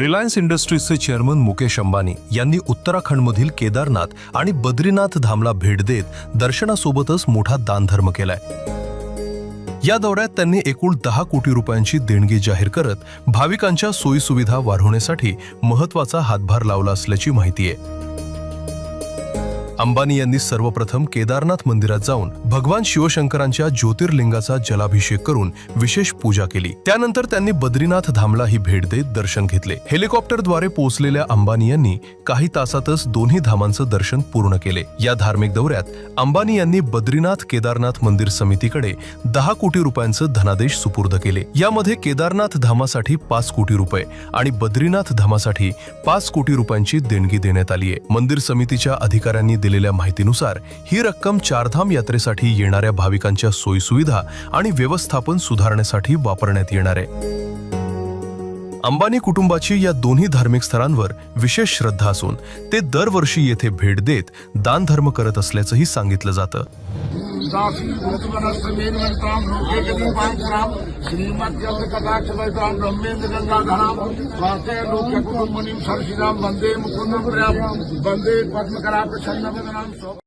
Reliance इंडस्ट्रीजचे chairman Mukesh Ambani यांनी उत्तराखंडमधील केदारनाथ आणि बद्रीनाथ धामला भेट देत दर्शनासोबतच मोठा दानधर्म केलाय। या दौऱ्यात त्यांनी एकूण 10 कोटी रुपयांची देणगी जाहीर करत भाविकांच्या सोयीसुविधा वाढवण्यासाठी महत्त्वाचा हातभार लावला असल्याची माहिती आहे। अंबानी यांनी सर्वप्रथम केदारनाथ मंदिरात जाऊन भगवान शिवशंकरांच्या ज्योतिर्लिंगाचा जलाभिषेक करून विशेष पूजा केली। त्यानंतर त्यांनी बद्रीनाथ धामला ही भेट देत दर्शन घेतले। हेलिकॉप्टरद्वारे पोहोचलेल्या अंबानी यांनी काही तासातच दोन्ही धामांचं दर्शन पूर्ण केले। या धार्मिक दौऱ्यात अंबानी यांनी बद्रीनाथ केदारनाथ मंदिर समितीकडे 10 कोटी रुपयांचं धनादेश सुपूर्द केले। यामध्ये केदारनाथ धामासाठी 5 कोटी रुपये आणि बद्रीनाथ धामासाठी 5 कोटी रुपयांची देणगी देण्यात आली आहे। मंदिर समितीच्या अधिकाऱ्यांनी दिलेल्या माहितीनुसार ही रक्कम चारधाम यात्रेसाठी येणाऱ्या भाविकांच्या सोयीसुविधा आणि व्यवस्थापन सुधारण्यासाठी वापरण्यात येणार आहे। अंबानी कुटुंबाची या दोन्ही धार्मिक स्थळांवर विशेष श्रद्धा असून ते दरवर्षी येथे भेट देत दानधर्म करत असल्याचंही सांगितलं जातं। वंदे पद्मकरा प्रसन्न